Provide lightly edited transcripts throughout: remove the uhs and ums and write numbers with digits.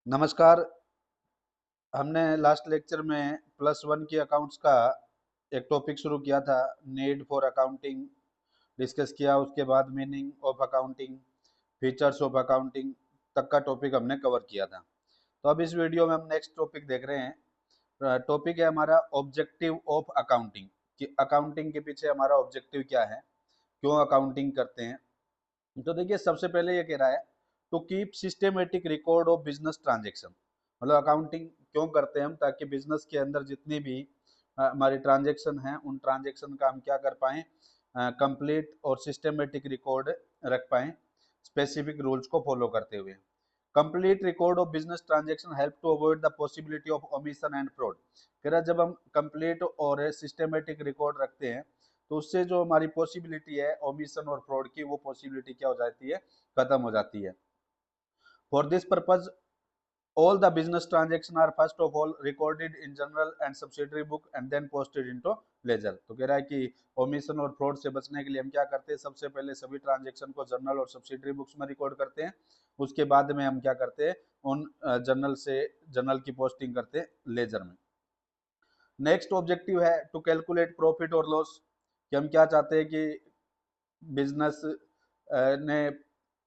नमस्कार। हमने last lecture में +1 की अकाउंट्स का एक टॉपिक शुरू किया था। नीड फॉर अकाउंटिंग डिस्कस किया, उसके बाद meaning of accounting, features of accounting तक का टॉपिक हमने कवर किया था। तो अब इस वीडियो में हम नेक्स्ट टॉपिक देख रहे हैं। टॉपिक है हमारा ऑब्जेक्टिव ऑफ अकाउंटिंग, कि अकाउंटिंग के पीछे हमारा ऑब्जेक्टिव क्या है, क्यों अकाउंटिंग करते हैं। तो देखिए, सबसे पहले ये कह रहा है to keep systematic record of business transaction. मतलब अकाउंटिंग क्यों करते हैं हम, ताकि बिजनेस के अंदर जितनी भी हमारी ट्रांजेक्शन हैं उन ट्रांजेक्शन का हम क्या कर पाएं, कंप्लीट और सिस्टमेटिक रिकॉर्ड रख पाएं, स्पेसिफिक रूल्स को फॉलो करते हुए। Complete record of business transaction help to avoid the possibility of omission and fraud. कह रहा है जब हम कंप्लीट और सिस्टमेटिक रिकॉर्ड रखते हैं तो उससे जो हमारी पॉसिबिलिटी है ओमिशन और फ्रॉड की, वो पॉसिबिलिटी क्या हो जाती है, खत्म हो जाती है। For this purpose all the business transactions are first of all recorded in general and subsidiary book and then posted into ledger। तो कह रहा है कि ओमिशन और फ्रॉड से बचने के लिए हम क्या करते हैं, सबसे पहले सभी ट्रांजेक्शन को जर्नल और सब्सिडरी बुक्स में रिकॉर्ड करते हैं। उसके बाद में हम क्या करते हैं, उन जर्नल की पोस्टिंग करते हैं लेजर में। नेक्स्ट ऑब्जेक्टिव है टू कैलकुलेट प्रॉफिट और लॉस, कि हम क्या चाहते हैं कि बिजनेस ने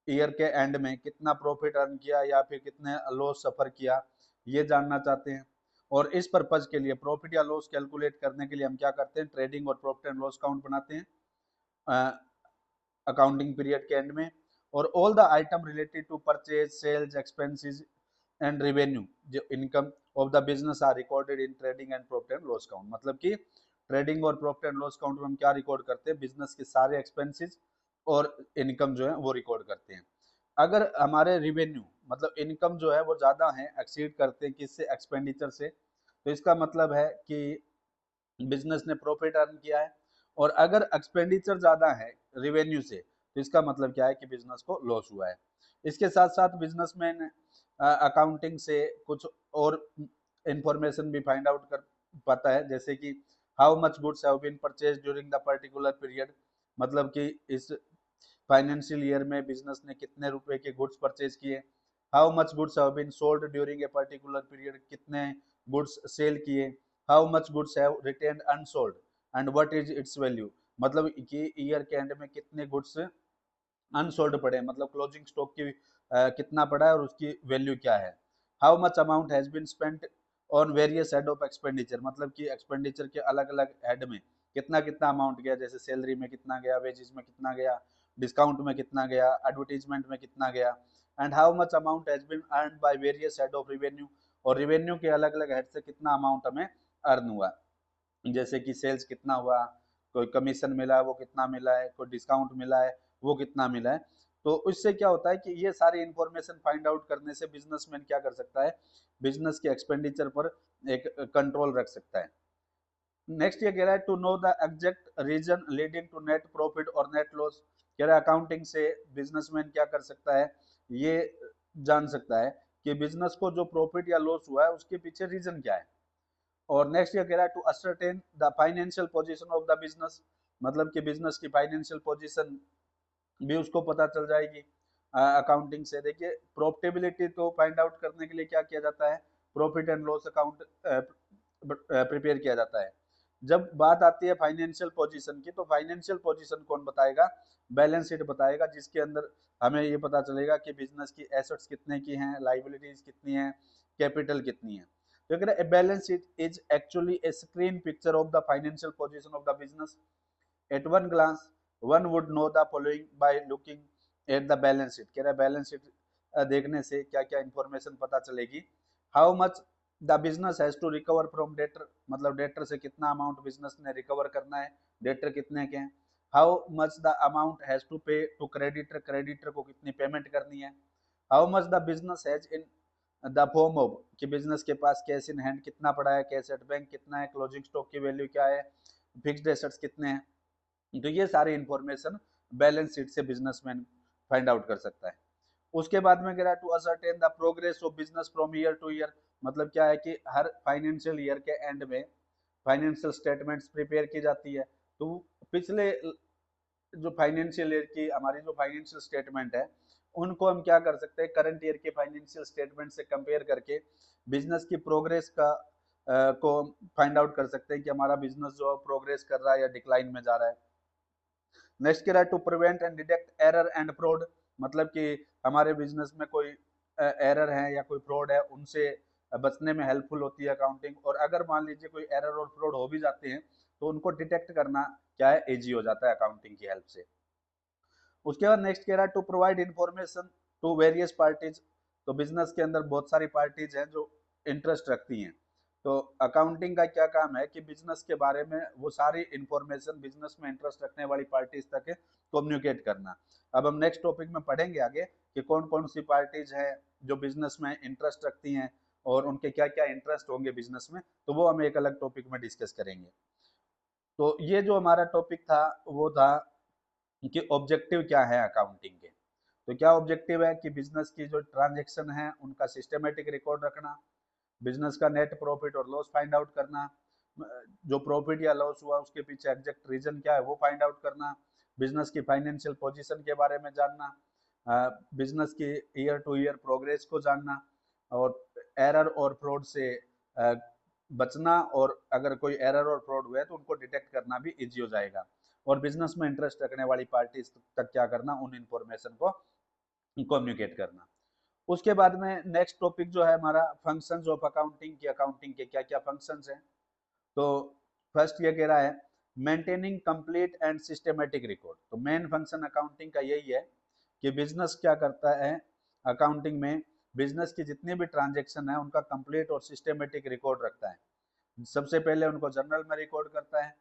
ईयर के एंड में कितना प्रॉफिट अर्न किया या फिर कितने लॉस सफर किया, ये जानना चाहते हैं। और इस पर्पज के लिए प्रॉफिट या लॉस कैलकुलेट करने के लिए हम क्या करते हैं, ट्रेडिंग और प्रॉफिट एंड लॉस काउंट बनाते हैं अकाउंटिंग पीरियड के एंड में। और all the item related to purchase, sales, expenses and revenue, जो income of the business are recorded in trading and profit and loss count. मतलब कि trading और profit and loss count में हम क्या रिकॉर्ड करते हैं, बिजनेस के सारे एक्सपेंसेस और इनकम जो है वो रिकॉर्ड करते हैं। अगर हमारे रिवेन्यू मतलब इनकम जो है वो ज्यादा है, एक्सीड करते हैं किससे, एक्सपेंडिचर से, तो इसका मतलब है कि बिजनेस ने प्रॉफिट अर्न किया है। और अगर एक्सपेंडिचर ज्यादा है रिवेन्यू से, तो इसका मतलब क्या है कि बिजनेस को लॉस हुआ है। इसके साथ साथ बिजनेसमैन अकाउंटिंग से कुछ और इंफॉर्मेशन भी फाइंड आउट कर पाता है, जैसे कि how much goods have been purchase during the particular period. मतलब कि इस फाइनेंशियल ईयर में बिजनेस ने कितने रुपए के गुड्स परचेज किए। How much goods have been sold during a particular period, कितने गुड्स सेल किए। How much goods have retained unsold and what is its value. मतलब कि ईयर के एंड में कितने गुड्स अनसोल्ड पड़े, मतलब क्लोजिंग स्टॉक की कितना पड़ा है और उसकी वैल्यू क्या है। How much amount has been spent on various head of expenditure, मतलब कि एक्सपेंडिचर के अलग अलग हेड में कितना कितना अमाउंट गया, जैसे सैलरी में कितना गया, वेजेस में कितना गया, डिस्काउंट में कितना गया, एडवर्टीजमेंट में कितना गया। And how much amount has been earn by various head of revenue, और रिवेन्यू के अलग अलग हेड से कितना अमाउंट हमें अर्न हुआ, जैसे कि सेल्स कितना हुआ, कोई कमीशन मिला है वो कितना मिला है, कोई डिस्काउंट मिला है वो कितना मिला है। तो इससे क्या होता है कि ये सारी इंफॉर्मेशन फाइंड आउट करने से बिजनेसमैन क्या कर सकता है, बिजनेस के एक्सपेंडिचर पर एक कंट्रोल रख सकता है। नेक्स्ट ये कह रहा है to know the exact reason leading to net profit और नेट लॉस। कह रहा है अकाउंटिंग से बिजनेसमैन क्या कर सकता है, ये जान सकता है कि बिजनेस को जो प्रॉफिट या लॉस हुआ है उसके पीछे रीजन क्या है। और नेक्स्ट ये कह रहा है to ascertain the financial position of the business. मतलब कि बिजनेस की फाइनेंशियल पोजीशन भी उसको पता चल जाएगी अकाउंटिंग से। देखिए, प्रॉफिटेबिलिटी तो फाइंड आउट करने के लिए क्या किया जाता है, profit and loss account prepare किया जाता है। जब बात आती है फाइनेंशियल पोजीशन की, तो फाइनेंशियल पोजीशन कौन बताएगा, बैलेंस शीट बताएगा, जिसके अंदर हमें ये पता चलेगा कि बिजनेस की एसेट्स कितने की हैं, लाइबिलिटीज कितनी है, कैपिटल कितनी है। तो अगर a balance sheet is actually a screen picture of the financial position of the business. At one glance one would know the following by looking at the balance sheet. कह रहा है balance sheet देखने से क्या क्या information पता चलेगी। How much the business has to recover from debtor, मतलब डेटर से कितना अमाउंट बिजनेस ने रिकवर करना है, डेटर कितने के हैं। How much the amount has to pay to creditor, creditor को कितनी पेमेंट करनी है। How much the business has in the form of, कि बिजनेस के पास कैश इन हैंड कितना पड़ा है, कैश एट बैंक कितना है, क्लोजिंग स्टॉक की वैल्यू क्या है, फिक्स्ड एसेट्स कितने हैं। तो ये सारी इंफॉर्मेशन बैलेंस शीट से बिजनेसमैन फाइंड आउट कर सकता है। उसके बाद में कह रहा है to ascertain the progress of business from year to year. मतलब क्या है कि हर फाइनेंशियल ईयर के एंड में फाइनेंशियल स्टेटमेंट्स प्रिपेयर की जाती है। तो पिछले जो फाइनेंशियल ईयर की हमारी जो फाइनेंशियल स्टेटमेंट है उनको हम क्या कर सकते हैं, करंट ईयर के फाइनेंशियल स्टेटमेंट से कंपेयर करके बिजनेस की प्रोग्रेस का को फाइंड आउट कर सकते हैं कि हमारा बिजनेस जो प्रोग्रेस कर रहा है या डिक्लाइन में जा रहा है। नेक्स्ट कह रहा है to prevent and detect error and fraud, मतलब कि हमारे बिजनेस में कोई एरर है या कोई फ्रॉड है, उनसे बचने में हेल्पफुल होती है अकाउंटिंग। और अगर मान लीजिए कोई एरर और फ्रॉड हो भी जाते हैं तो उनको डिटेक्ट करना क्या है, इजी हो जाता है अकाउंटिंग की हेल्प से। उसके बाद नेक्स्ट कह रहा है to provide information to various parties, तो बिजनेस के अंदर बहुत सारी पार्टीज हैं जो इंटरेस्ट रखती हैं। तो अकाउंटिंग का क्या काम है कि बिजनेस के बारे में वो सारी इंफॉर्मेशन बिजनेस में इंटरेस्ट रखने वाली पार्टीज तक कम्युनिकेट करना। अब हम नेक्स्ट टॉपिक में पढ़ेंगे आगे कि कौन कौन सी पार्टीज हैं जो बिजनेस में इंटरेस्ट रखती हैं और उनके क्या क्या इंटरेस्ट होंगे बिजनेस में, तो वो हम एक अलग टॉपिक में डिस्कस करेंगे। तो ये जो हमारा टॉपिक था वो था कि ऑब्जेक्टिव क्या है अकाउंटिंग के। तो क्या ऑब्जेक्टिव है कि बिजनेस की जो ट्रांजैक्शन है उनका सिस्टमेटिक रिकॉर्ड रखना, बिजनेस का नेट प्रॉफिट और लॉस फाइंड आउट करना, जो प्रॉफिट या लॉस हुआ उसके पीछे एग्जैक्ट रीजन क्या है वो फाइंड आउट करना, बिजनेस की फाइनेंशियल पोजीशन के बारे में जानना, बिजनेस की ईयर टू ईयर प्रोग्रेस को जानना, और एरर और फ्रॉड से बचना, और अगर कोई एरर और फ्रॉड हुआ है तो उनको डिटेक्ट करना भी इजी हो जाएगा, और बिजनेस में इंटरेस्ट रखने वाली पार्टी तक क्या करना, उन इंफॉर्मेशन को कम्युनिकेट करना। उसके बाद में नेक्स्ट टॉपिक जो है हमारा फंक्शंस ऑफ अकाउंटिंग, की अकाउंटिंग के क्या क्या फंक्शंस हैं। तो फर्स्ट ये कह रहा है maintaining complete and systematic record. तो मेन फंक्शन अकाउंटिंग का यही है कि बिजनेस क्या करता है अकाउंटिंग में, बिजनेस की जितनी भी ट्रांजेक्शन है उनका कंप्लीट और सिस्टमेटिक रिकॉर्ड रखता है। सबसे पहले उनको जर्नल में रिकॉर्ड करता है,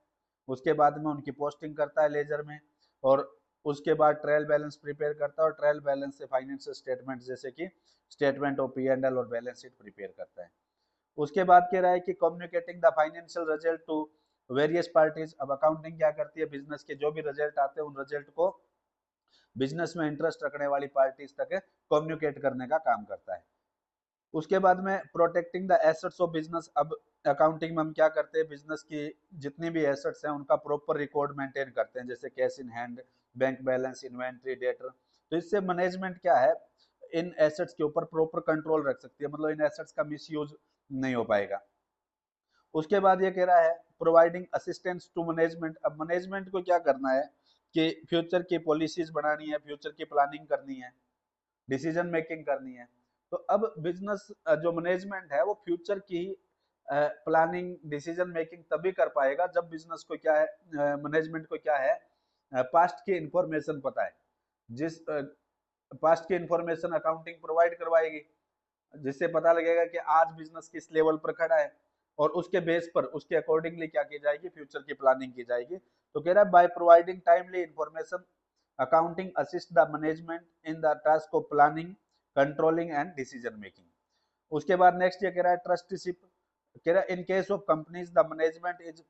उसके बाद में उनकी पोस्टिंग करता है लेजर में, और उसके बाद ट्रायल बैलेंस प्रिपेयर करता है, और ट्रायल बैलेंस से फाइनेंशियल स्टेटमेंट जैसे कि स्टेटमेंट ऑफ P&L और बैलेंस शीट प्रिपेयर करता है। उसके बाद कह रहा है कि communicating the financial result to various parties. अब अकाउंटिंग क्या करती है, बिजनेस के जो भी रिजल्ट आते हैं उन रिजल्ट को बिजनेस में इंटरेस्ट रखने वाली पार्टीज तक कम्युनिकेट करने का काम करता है। उसके बाद में protecting the assets of business. अब अकाउंटिंग में हम क्या करते हैं, बिजनेस की जितनी भी एसेट्स हैं उनका प्रॉपर रिकॉर्ड मेंटेन करते हैं, जैसे cash in hand, bank balance, inventory, debtor. तो इससे मैनेजमेंट क्या है, इन एसेट्स के ऊपर प्रॉपर कंट्रोल रख सकती है, मतलब इन एसेट्स का मिसयूज नहीं हो पाएगा। उसके बाद ये कह रहा है प्रोवाइडिंग असिस्टेंस टू मैनेजमेंट। अब मैनेजमेंट को क्या करना है कि फ्यूचर की पॉलिसीज बनानी है, फ्यूचर की प्लानिंग करनी है, डिसीजन मेकिंग करनी है। तो अब बिजनेस जो मैनेजमेंट है वो फ्यूचर की प्लानिंग डिसीजन मेकिंग तभी कर पाएगा जब बिजनेस को क्या है, मैनेजमेंट को क्या है, पास्ट की इंफॉर्मेशन पता है। जिस पास्ट की इंफॉर्मेशन अकाउंटिंग प्रोवाइड करवाएगी, जिससे पता लगेगा कि आज बिजनेस किस लेवल पर खड़ा है, और उसके बेस पर उसके अकॉर्डिंगली क्या की जाएगी, फ्यूचर की प्लानिंग की जाएगी। तो कह रहा है by providing timely information accounting assist the management in the task of planning, controlling and decision making. उसके बाद नेक्स्ट ये कह रहा है ट्रस्टीशिप। कह रहा है in case of companies the management is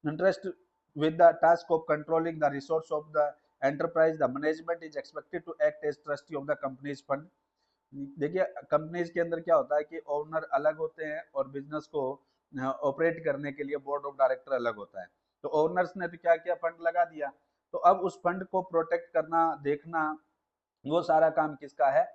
interest with the task of controlling the resource of the enterprise, the management is expected to act as trustee of the company's fund। देखिए companies के अंदर क्या होता है कि owner अलग होते हैं और बिजनेस को ऑपरेट करने के लिए बोर्ड ऑफ डायरेक्टर अलग होता है। तो ओनर्स ने तो क्या किया, फंड लगा दिया, तो अब उस फंड को प्रोटेक्ट करना, देखना, वो सारा काम किसका है,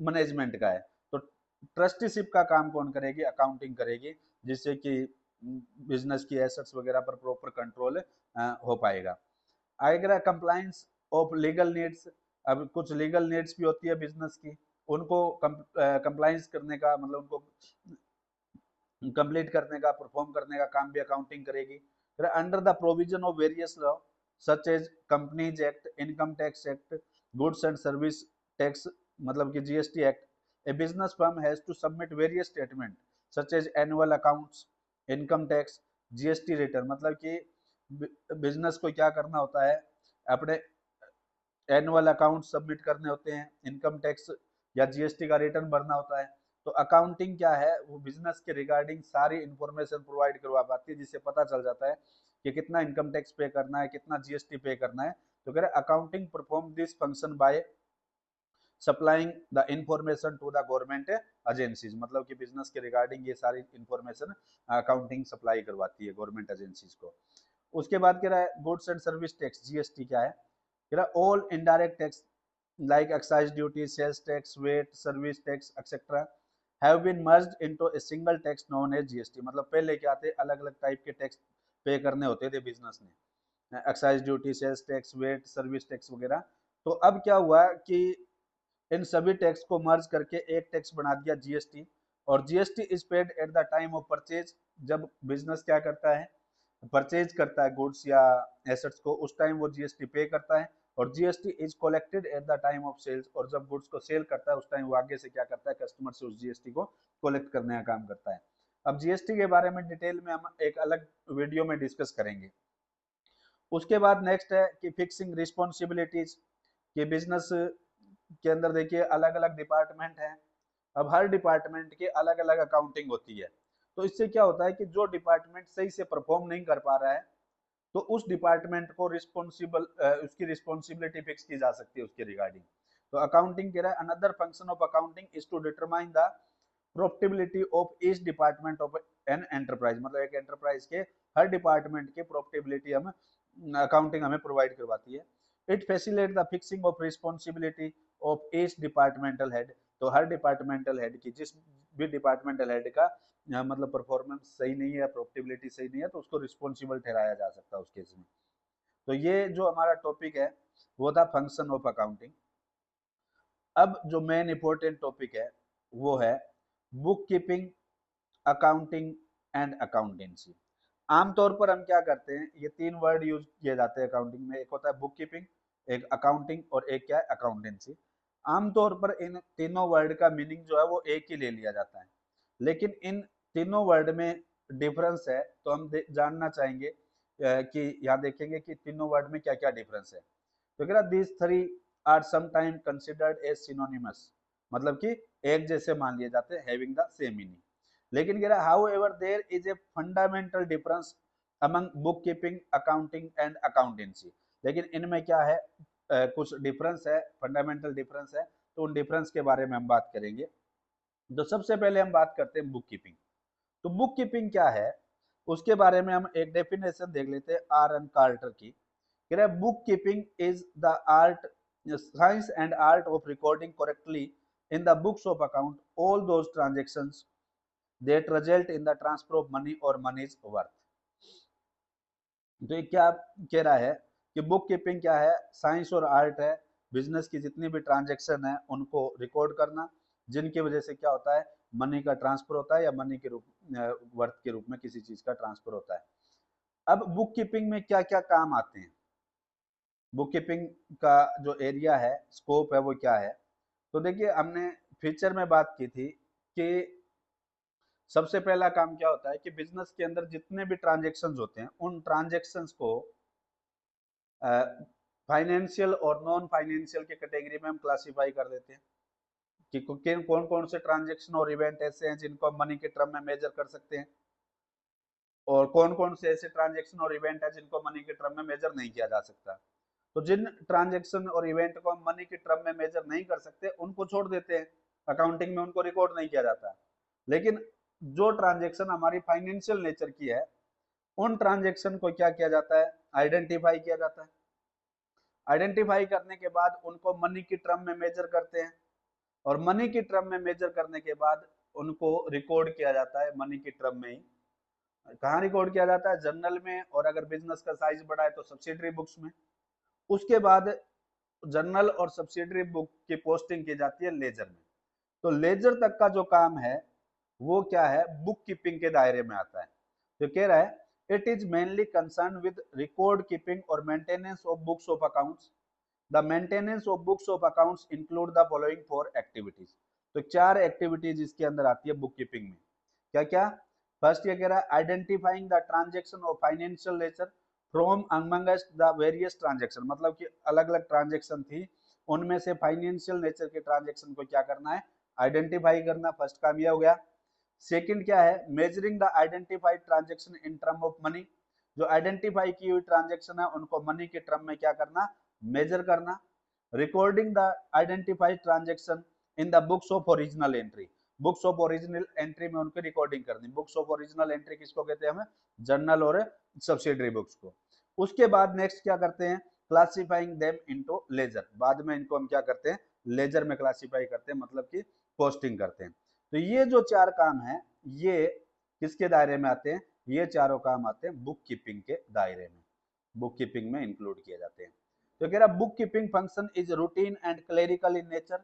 मैनेजमेंट का है। तो ट्रस्टीशिप का काम कौन करेगी, अकाउंटिंग करेगी, जिससे कि बिजनेस की एसेट्स वगैरह पर प्रॉपर कंट्रोल हो पाएगा। आएगा कंप्लायंस ऑफ लीगल नीड्स। अब कुछ लीगल नीड्स भी होती है बिजनेस की, उनको कंप्लायंस करने का, मतलब उनको कंप्लीट करने का, परफॉर्म करने का काम भी अकाउंटिंग करेगी। फिर under the provision of various law such as companies act, income tax act, goods and service tax मतलब कि GST act, a business firm has to submit various statement such as annual accounts, income tax, GST return. मतलब कि business को क्या करना होता है, अपने एनुअल अकाउंट सबमिट करने होते हैं, इनकम टैक्स या जीएसटी का रिटर्न भरना होता है। तो अकाउंटिंग क्या है, वो बिजनेस के रिगार्डिंग सारी इंफॉर्मेशन प्रोवाइड करवा पाती है, जिससे पता चल जाता है कि कितना इनकम टैक्स पे करना है, कितना जीएसटी पे करना है। तो कह रहे accounting perform this function by supplying the information to the government agencies. मतलब कि बिजनेस के रिगार्डिंग ये सारी इंफॉर्मेशन अकाउंटिंग सप्लाई करवाती है गवर्नमेंट एजेंसीज को। उसके बाद कह रहा है goods and service tax, GST क्या है, कह रहा all indirect tax like excise duty, sales tax, VAT, service tax, etc. have been merged into a single tax known as GST. मतलब पहले क्या थे, अलग अलग टाइप के टैक्स पे करने होते थे बिजनेस ने, excise duty, sales tax, VAT, service tax वगैरह। तो अब क्या हुआ कि इन सभी टैक्स को मर्ज करके एक टैक्स बना दिया जीएसटी। और GST is paid eight the time of purchase. जब बिजनेस क्या करता है, परचेज करता है गुड्स या एसेट्स को, उस टाइम वो जीएसटी पे करता है। और GST is collected at the time of sales. और जब गुड्स को सेल करता है उस टाइम वो आगे से क्या करता है, कस्टमर से उस जीएसटी को कलेक्ट करने का काम करता है। अब जीएसटी के बारे में डिटेल में हम एक अलग वीडियो में डिस्कस करेंगे। उसके बाद नेक्स्ट है कि फिक्सिंग रिस्पॉन्सिबिलिटीज। कि बिजनेस के अंदर देखिए अलग अलग डिपार्टमेंट हैं। अब हर डिपार्टमेंट की अलग अलग अकाउंटिंग होती है। तो इससे क्या होता है कि जो डिपार्टमेंट सही से परफॉर्म नहीं कर पा रहा है तो उस डिपार्टमेंट को रिस्पॉन्सिबल उसकी रिस्पॉन्सिबिलिटी फिक्स की जा सकती है उसके रिगार्डिंग। तो अकाउंटिंग कह रहा है another function of accounting is to determine the profitability of each department of an enterprise. मतलब एक एंटरप्राइज के हर डिपार्टमेंट की प्रॉफिटेबिलिटी हम अकाउंटिंग हमें प्रोवाइड करवाती है। It facilitate the fixing of responsibility of each departmental head. तो हर डिपार्टमेंटल हेड की, जिस भी डिपार्टमेंटल हेड का मतलब परफॉर्मेंस सही नहीं है, प्रॉफिटेबिलिटी सही नहीं है, तो उसको रिस्पॉन्सिबल ठहराया जा सकता है उस केस में। तो ये जो हमारा टॉपिक है वो था फंक्शन ऑफ अकाउंटिंग। अब जो मेन इंपॉर्टेंट टॉपिक है वो है book keeping, accounting and accountancy. आमतौर पर हम क्या करते हैं, ये तीन वर्ड यूज किए जाते हैं अकाउंटिंग में। एक होता है बुक कीपिंग, एक अकाउंटिंग और एक क्या है, अकाउंटेंसी। आमतौर पर इन तीनों वर्ड का मीनिंग जो है वो एक ही ले लिया जाता है, लेकिन इन तीनों वर्ड में डिफरेंस है। तो हम जानना चाहेंगे कि यहाँ देखेंगे कि तीनों वर्ड में क्या क्या डिफरेंस है। तो कह रहा this three are sometime considered as synonymous. मतलब कि एक जैसे मान लिए जाते हैं, हैविंग द सेम मीनिंग। लेकिन कह रहा however there is a fundamental difference among book keeping, accounting and accountancy. लेकिन इनमें क्या है, कुछ डिफरेंस है, फंडामेंटल डिफरेंस है। तो उन डिफरेंस के बारे में हम बात करेंगे। तो सबसे पहले हम बात करते हैं बुक कीपिंग। तो बुक कीपिंग क्या है उसके बारे में हम एक डेफिनेशन देख लेते हैं आर एन कार्टर की। कह रहा है book keeping is the art, science and art of recording correctly in the books of account all those transactions that result in the transfer of money और मनीज वर्थ। तो ये क्या कह रहा है कि बुक कीपिंग क्या है, साइंस और आर्ट है बिजनेस की जितनी भी ट्रांजेक्शन है उनको रिकॉर्ड करना, जिनकी वजह से क्या होता है, मनी का ट्रांसफर होता है या मनी के रूप वर्थ के रूप में किसी चीज का ट्रांसफर होता है। अब बुक कीपिंग में क्या क्या काम आते हैं, बुक कीपिंग का जो एरिया है, स्कोप है, वो क्या है। तो देखिए हमने फीचर में बात की थी कि सबसे पहला काम क्या होता है कि बिजनेस के अंदर जितने भी ट्रांजेक्शन्स होते हैं उन ट्रांजेक्शन्स को फाइनेंशियल और नॉन फाइनेंशियल के कैटेगरी में हम क्लासिफाई कर देते हैं कि कौन कौन से ट्रांजेक्शन और इवेंट ऐसे हैं जिनको हम मनी के टर्म में मेजर कर सकते हैं, और कौन कौन से ऐसे ट्रांजेक्शन और इवेंट है जिनको मनी के टर्म में मेजर नहीं किया जा सकता। तो जिन ट्रांजेक्शन और इवेंट को हम मनी के टर्म में मेजर नहीं कर सकते उनको छोड़ देते हैं, अकाउंटिंग में उनको रिकॉर्ड नहीं किया जाता। लेकिन जो ट्रांजेक्शन हमारी फाइनेंशियल नेचर की है उन ट्रांजेक्शन को क्या किया जाता है, आइडेंटिफाई किया जाता है। आइडेंटिफाई करने के बाद उनको मनी की टर्म में मेजर करते हैं, और मनी की टर्म में मेजर करने के बाद उनको रिकॉर्ड किया जाता है मनी की टर्म में ही। कहाँ रिकॉर्ड किया जाता है, जर्नल में, और अगर बिजनेस का साइज बड़ा है तो सब्सिडरी बुक्स में। उसके बाद जर्नल और सब्सिडरी बुक की पोस्टिंग की जाती है लेजर में। तो लेजर तक का जो काम है वो क्या है, बुक कीपिंग के दायरे में आता है। तो कह रहा है it is mainly concern with record keeping और maintenance of books of accounts. The maintenance of books of accounts include the following four activities. तो चार एक्टिविटीज इसके अंदर आती है बुक कीपिंग में। क्या क्या, फर्स्ट ये कह रहा है identifying the transaction of financial nature from amongst the various transaction. मतलब कि अलग अलग ट्रांजेक्शन थी उनमें से फाइनेंशियल नेचर के ट्रांजेक्शन को क्या करना है, आइडेंटिफाई करना। फर्स्ट काम यह हो गया। सेकंड क्या है, measuring the identified transaction in term of money. जो आइडेंटिफाई की हुई ट्रांजेक्शन है उनको मनी के टर्म में क्या करना, मेजर करना। Recording the identified transaction in the books of original entry. Books of original entry में उनकी रिकॉर्डिंग करनी। बुक्स ऑफ ओरिजिनल एंट्री किसको कहते हैं, हमें जर्नल और सब्सिडरी बुक्स को। उसके बाद नेक्स्ट क्या करते हैं, क्लासिफाइंग देम इनटू लेजर, बाद में इनको हम क्या करते हैं, लेजर में क्लासिफाई करते हैं, मतलब कि पोस्टिंग करते हैं। तो ये जो 4 काम है ये किसके दायरे में आते हैं, ये चारों काम आते हैं बुक कीपिंग के दायरे में, बुक कीपिंग में इंक्लूड किए जाते हैं। तो कह रहा book keeping function is routine and clerical in nature,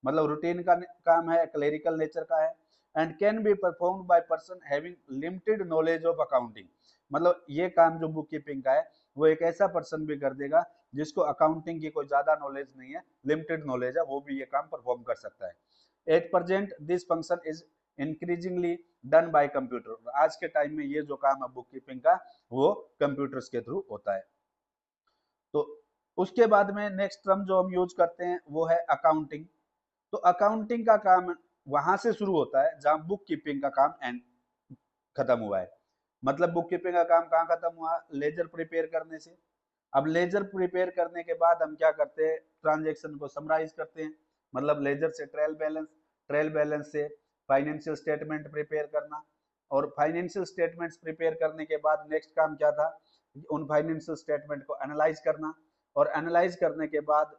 मतलब रूटीन का काम है, क्लेरिकल नेचर का है, and can be performed by person having limited knowledge of accounting, मतलब ये काम जो बुक कीपिंग का है वो एक ऐसा पर्सन भी कर देगा जिसको अकाउंटिंग की कोई ज्यादा नॉलेज नहीं है, लिमिटेड नॉलेज है, वो भी ये काम परफॉर्म कर सकता है। At present this function is increasingly done by computer, आज के टाइम में ये जो काम है बुक कीपिंग का वो कंप्यूटर्स के थ्रू होता है। तो उसके बाद में नेक्स्ट टर्म जो हम यूज करते हैं वो है अकाउंटिंग। तो अकाउंटिंग का काम वहां से शुरू होता है जहां बुक कीपिंग का काम एंड खत्म हुआ है, मतलब बुक कीपिंग का काम कहाँ खत्म हुआ, लेजर प्रिपेयर करने से। अब लेजर प्रिपेयर करने के बाद हम क्या करते हैं, ट्रांजेक्शन को समराइज करते हैं, मतलब लेजर से ट्रायल बैलेंस, ट्रायल बैलेंस से फाइनेंशियल स्टेटमेंट प्रिपेयर करना, और फाइनेंशियल स्टेटमेंट्स प्रिपेयर करने के बाद नेक्स्ट काम क्या था, उन फाइनेंशियल स्टेटमेंट को एनालाइज करना, और एनालाइज करने के बाद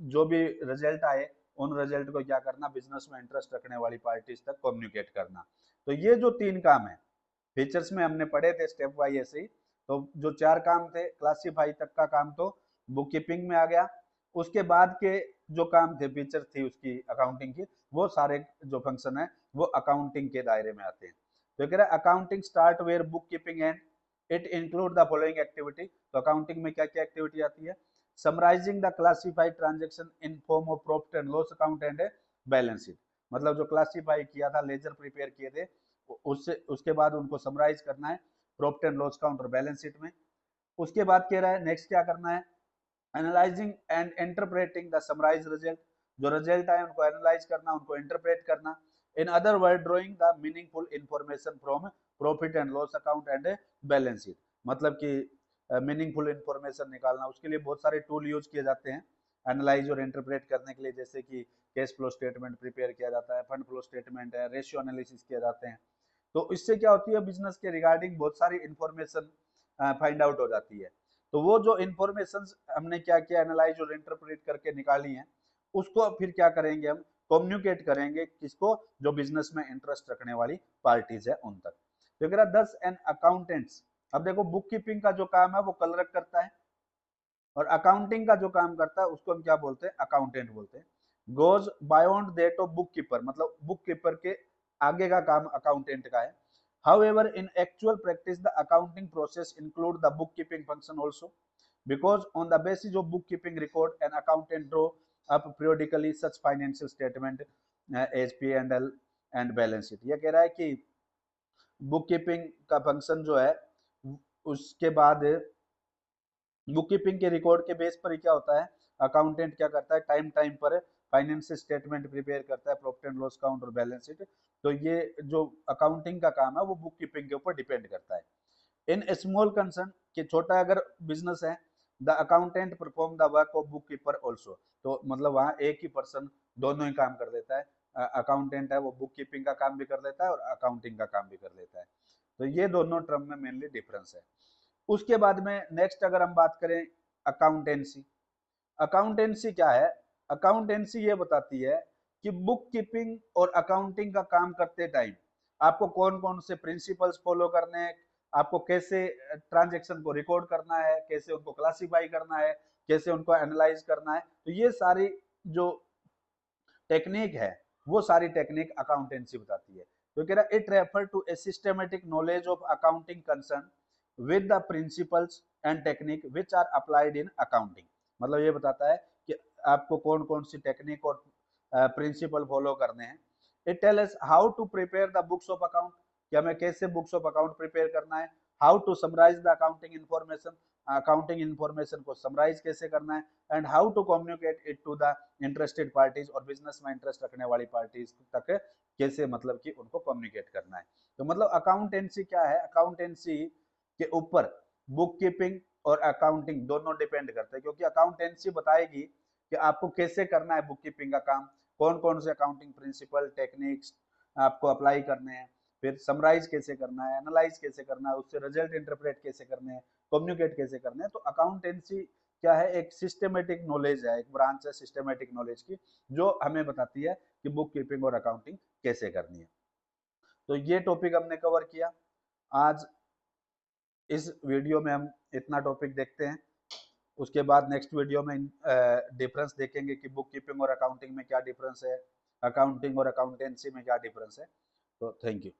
जो भी रिजल्ट आए उन रिजल्ट को क्या करना, बिजनेस में इंटरेस्ट रखने वाली पार्टीज तक कम्युनिकेट करना। तो ये जो 3 काम है फीचर्स में हमने पढ़े थे स्टेप वाइज ऐसे ही, तो जो 4 काम थे क्लासीफाई तक का काम तो बुक कीपिंग में आ गया, उसके बाद के जो काम थे फीचर थी उसकी अकाउंटिंग की, वो सारे जो फंक्शन है वो अकाउंटिंग के दायरे में आते हैं। तो कह रहा है accounting start where book keeping and it include the following activity, तो अकाउंटिंग में क्या क्या एक्टिविटी आती है, summarising the classified transaction in form of profit and loss account and balance sheet, मतलब जो क्लासिफाई किया था, लेजर प्रिपेयर किए थे, उससे उसके बाद उनको समराइज करना है प्रॉफिट एंड लॉस अकाउंट और बैलेंस शीट में। उसके बाद कह रहा है नेक्स्ट क्या करना है, analysing and interpreting the summarise result, जो रिजल्ट आए उनको एनालाइज करना, उनको इंटरप्रेट करना, in other word drawing the meaningful information from profit and loss account and balance sheet, मतलब कि मीनिंगफुल इंफॉर्मेशन निकालना, उसके लिए बहुत सारे टूल यूज किए जाते हैं एनालाइज और इंटरप्रेट करने के लिए, जैसे कि कैश फ्लो स्टेटमेंट प्रिपेयर किया जाता है, फंड फ्लो स्टेटमेंट है, रेशियो एनालिसिस किए जाते हैं। तो इससे क्या होती है, बिजनेस के रिगार्डिंग बहुत सारी इंफॉर्मेशन फाइंड आउट हो जाती है। तो वो जो इंफॉर्मेशन हमने क्या किया, एनालाइज और इंटरप्रेट करके निकाली है, उसको फिर क्या करेंगे, हम कम्युनिकेट करेंगे किसको, जो बिजनेस में इंटरेस्ट रखने वाली पार्टीज है उन तक। तो कह रहा 10 एन अकाउंटेंट्स, अब देखो बुक कीपिंग का जो काम है वो कलरक करता है, और अकाउंटिंग का जो काम करता है उसको हम क्या बोलते हैं, अकाउंटेंट बोलते हैं। Goes beyond that of book keeper, मतलब बुक कीपर के आगे का काम अकाउंटेंट का है। However, in actual practice, the accounting process include the bookkeeping function also, because on the basis of bookkeeping record, an accountant draw up periodically such financial statement as P&L and balance sheet। ये कह रहा है कि book keeping का function जो है उसके बाद बुक कीपिंग के रिकॉर्ड के बेस पर ही क्या होता है, अकाउंटेंट क्या करता है, टाइम टाइम पर फाइनेंशियल स्टेटमेंट प्रिपेयर करता है, प्रॉफिट एंड लॉस अकाउंट और बैलेंस शीट। तो ये जो अकाउंटिंग का काम है वो बुक कीपिंग के ऊपर डिपेंड करता है। इन स्मॉल कंसर्न, कि छोटा अगर बिजनेस है, the accountant perform the work of book keeper also, तो मतलब वहाँ एक ही पर्सन दोनों ही काम कर देता है, अकाउंटेंट है वो बुक कीपिंग का काम भी कर लेता है और अकाउंटिंग का काम भी कर लेता है। तो ये दोनों टर्म में मेनली डिफरेंस है। उसके बाद में नेक्स्ट अगर हम बात करें अकाउंटेंसी, अकाउंटेंसी क्या है, अकाउंटेंसी ये बताती है कि बुक कीपिंग और अकाउंटिंग का काम करते टाइम आपको कौन कौन से प्रिंसिपल्स फॉलो करने हैं, आपको कैसे ट्रांजेक्शन को रिकॉर्ड करना है, कैसे उनको क्लासिफाई करना है, कैसे उनको एनालाइज करना है, तो ये सारी जो टेक्निक है वो सारी टेक्निक अकाउंटेंसी बताती है। तो कह रहा it refer to a systematic knowledge of accounting concern with the principles and technique which are applied in accounting, मतलब ये बताता है कि आपको कौन कौन सी टेक्निक और प्रिंसिपल फॉलो करने हैं। It tell us how to prepare the books of account, कि हमें कैसे बुक्स ऑफ अकाउंट प्रिपेयर करना है, how to summarise the accounting information, accounting information को समराइज कैसे करना है, and how to communicate it to the interested parties, और बिजनेस में इंटरेस्ट रखने वाली पार्टीज तक कैसे मतलब कि उनको कम्युनिकेट करना है। तो मतलब अकाउंटेंसी क्या है, अकाउंटेंसी के ऊपर बुक कीपिंग और अकाउंटिंग दोनों डिपेंड करते हैं, क्योंकि अकाउंटेंसी बताएगी कि आपको कैसे करना है बुक कीपिंग का काम, कौन कौन से अकाउंटिंग प्रिंसिपल टेक्निक्स आपको अप्लाई करने हैं, फिर समराइज कैसे करना है, एनालाइज कैसे करना है, उससे रिजल्ट इंटरप्रेट कैसे करने हैं, कम्युनिकेट कैसे करने हैं। तो अकाउंटेंसी क्या है, एक सिस्टमेटिक नॉलेज है, एक ब्रांच है सिस्टमेटिक नॉलेज की, जो हमें बताती है कि बुक कीपिंग और अकाउंटिंग कैसे करनी है। तो ये टॉपिक हमने कवर किया। आज इस वीडियो में हम इतना टॉपिक देखते हैं, उसके बाद नेक्स्ट वीडियो में डिफरेंस देखेंगे कि बुक कीपिंग और अकाउंटिंग में क्या डिफरेंस है, अकाउंटिंग और अकाउंटेंसी में क्या डिफरेंस है। तो थैंक यू।